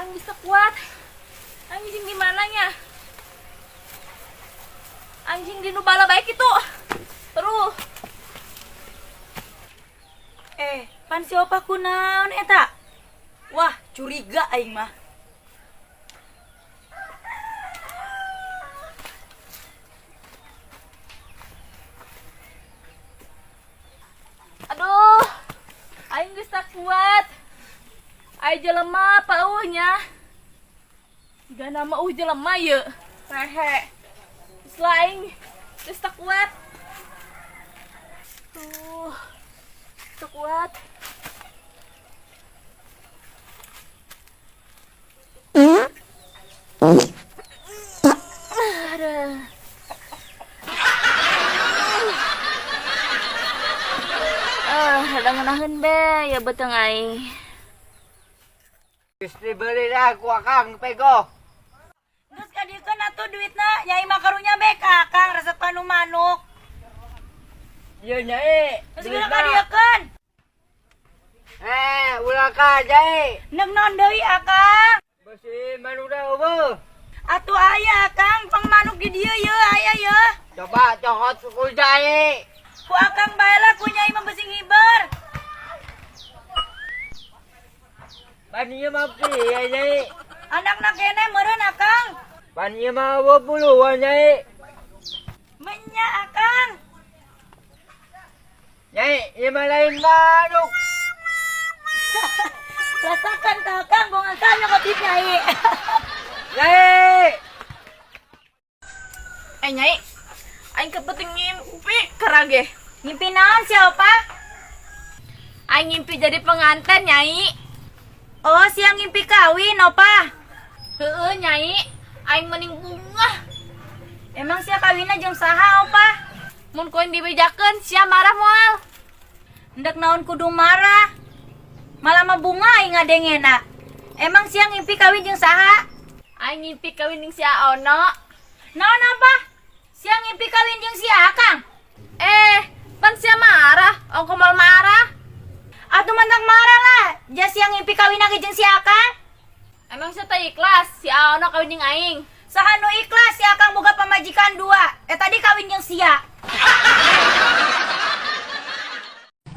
Aing bisa kuat. Anjing di mananya? Anjing di nu bala baik itu. Terus. Pan si opa kunaon eta? Wah, curiga aing mah. Aduh. Aing geus tak kuat. Ai jelema paunya. Gak nama jelema ye. Rehe. Selain geus tak kuat. Tuh. Tak kuat. Aduh. Ada ngenahin be, ya beteng aing. Geus dibeli dah ku akang pego. Terus kadiekeun atuh duitna, Nyai makarunya be ka Akang resep panu manuk. Ieu nyai. Terus geus kadiekeun. Ulah ka jai. Neuk naon deui Akang? Besi manuk dah eueuh. Atuh aya Akang, pang manuk di dieu ye, aya ye. Coba cohot ku jai. Ku Akang bae lah ku Nyai membesing hiber. Pan ieu mah pieu ya nyai. Anakna kene meureun Akang. Pan ieu mah 20 nyai. Menya Akang. Nyai, ieu mah lain manuk. Rasakan ka Akang gongan kanya kopi Nyai. Nyai. Nyai, aing kepenting ngimpi kerage. Ngimpi naon si opa? Aing ngimpi jadi pengantin, Nyai. Oh, siang ngimpi kawin opa. Heueuh, Nyai. Aing mending bunga. Emang sia kawinna jeung saha opa? Mun koin dibejakeun sia marah moal. Hendak naon kudu marah. Malah mah bunga aing ngadengena. Emang sia ngimpi kawin jeung saha? Aing ngimpi kawin jeung si Aono. Naon apa? Sia ngimpi kawin jeung sia Akang. Pan sia marah, ongko mal marah. Atuh mantang marah lah. Jas sia ngimpi kawin lagi jeung si Akang. Emang sia teh ikhlas si Aono kawin jeung aing. Saha nu ikhlas si Akang boga pamajikan 2. Tadi kawin jeung sia.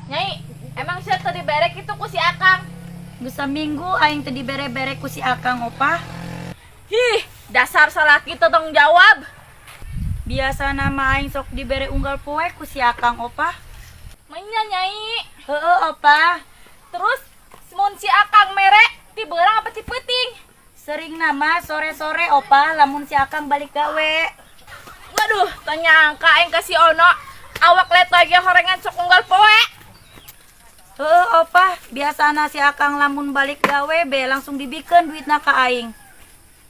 Nyai, emang sia teh diberek itu ku si Akang. Geus saminggu aing teu dibere-bere ku si Akang opa. Hih, dasar salaki teu tanggung jawab. Biasa nama aing sok dibere unggal poe ku si Akang opa. Mainnya Nyai. Heueuh opa. Terus mun si Akang mere ti beurang apa ti peuting? Sering nama sore-sore opa lamun si Akang balik gawe. Waduh, tanyangka aing ka si Ono. Awak let lagi horengan sok unggal poe. Opa, biasana si Akang lamun balik gawe be langsung dibikeun duitna ka aing.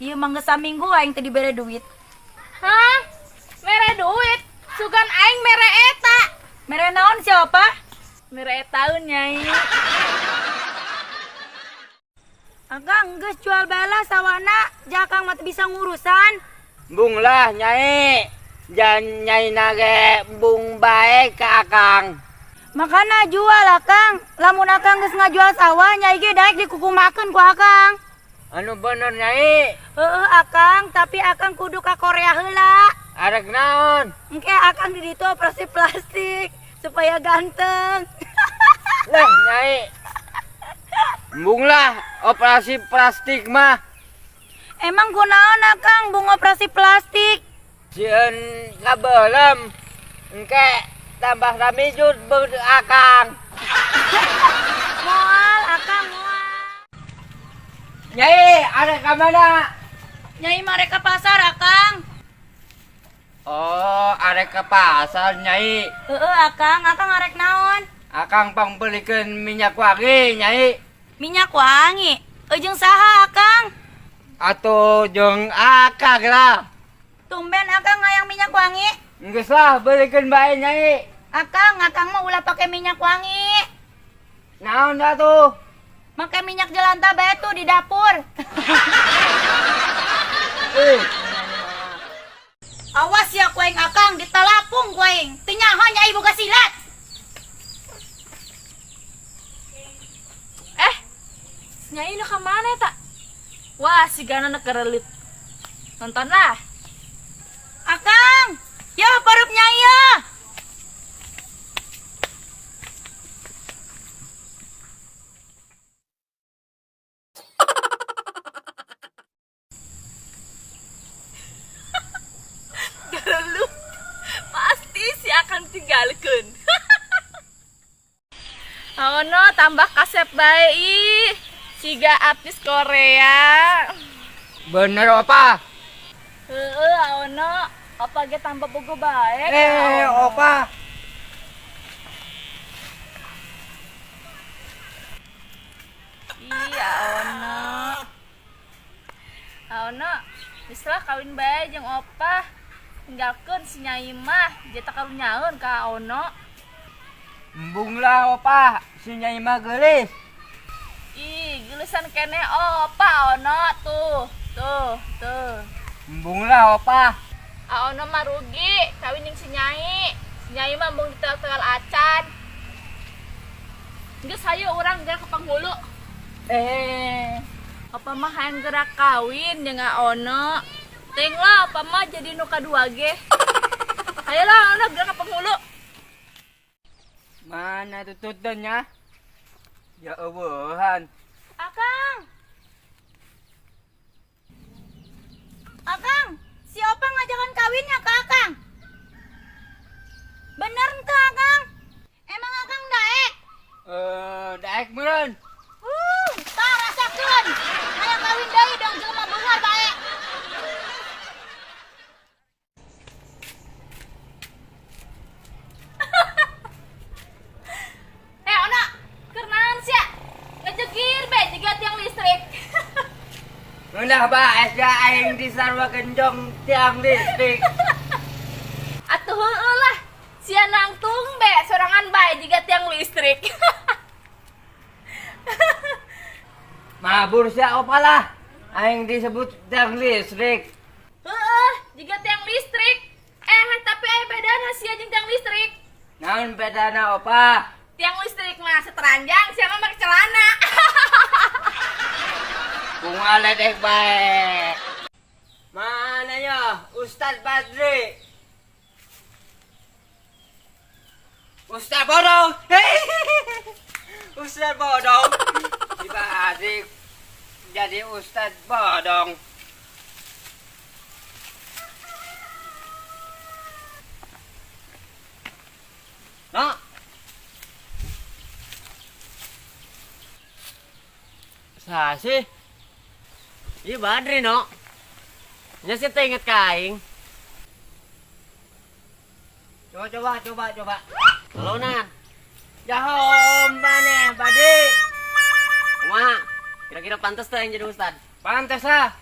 Ieu mah geus saminggu aing teu dibere duit. Hah? Mere duit? Sugan aing mere eta. Mere naon si opa? Mere etaun Nyai. Akang geus jual bala sawana, jakang mah teu bisa ngurusan. Bung lah nyai. Jan nyai nage bung bae ka akang. Makana jual Akang. Lamun Akang geus ngajual sawah, Nyai ge daek dikukumakeun ku Akang. Anu bener nyai. Akang, tapi Akang kudu ka Korea heula. Arek naon? Engke Akang di ditu operasi plastik supaya ganteng. Lah nyai. Bung lah operasi plastik mah. Emang kunaon Akang bung operasi plastik? Sieun kabelem. Engke tambah ramijut beud akang. Moal Akang moal. Nyai, arek ka mana? Nyai mare ka pasar Akang. Oh, arek ke pasar nyai. Akang arek naon? Akang pang belikeun minyak wangi nyai. Minyak wangi. Jeung saha Akang? Atuh jeung akang lah. Tumben Akang ngayang minyak wangi. Geus lah belikeun bae nyai. Akang mah ulah pakai minyak wangi. Naon atuh? Make minyak jelanta bae tuh di dapur. Awas ya kuaing Akang ditalapung kuaing. Teu nyaho Nyai boga silat. Nyai nu ka mana eta? Wah, si Gana ngerelit. Nontonlah. Akang, yo parupnya iya. Gara lu pasti si akan tinggalkan. Oh no, tambah kasep baik. Siga artis Korea. Bener opa. Oh no, apa ge tambah bogo baik. Opa. Iya, Ono, bisa kawin bae jeung opa. Tinggalkeun si Nyai mah, jeta karunyaeun ka Ono. Embung lah opa, si Nyai mah geulis. Ih, geulisan kene opa Ono tuh. Embung lah opa. Ono mah rugi kawin jeung si Nyai. Si Nyai mah embung ditegal acan. Geus hayu urang gerak ke penghulu. Apa mah hayang gerak kawin jeung Ono. Ting lah, apa mah jadi nu kadua ge. Ayolah, Ono gerak ke penghulu. Mana tututnya? Ya eueuhan. Akang, si Opa ngajakan kawinnya ke Akang. Bener ente Akang? Emang Akang daek? Daek meureun. Tah rasakeun. Aya kawin deui dong jelema beungar bae. Ono, keur naon sia? Ngejegir be jiga tiang listrik. Udah bae aing disarwakeun jong tiang listrik. Atuh heueuh lah. Sia nangtung be sorangan bae jiga tiang listrik. Mabur sia opa lah. Aing disebut tiang listrik. Heeh, jiga tiang listrik. Tapi aya bedana sia jeung tiang listrik. Naon bedana opa? Tiang listrik mah seteranjang, sia mah make celana. Bunga ledek bae. Mana ya Ustaz Badri? Ustaz Bodong. Ustaz Bodong. Tiba adik jadi Ustaz Bodong. No. Sih? Iya Badri no. Nya sih teh inget ka aing. Coba. Halo Nan. Jahom maneh Badri. Kumaha? Kira-kira pantas teh yang jadi ustad? Pantes lah.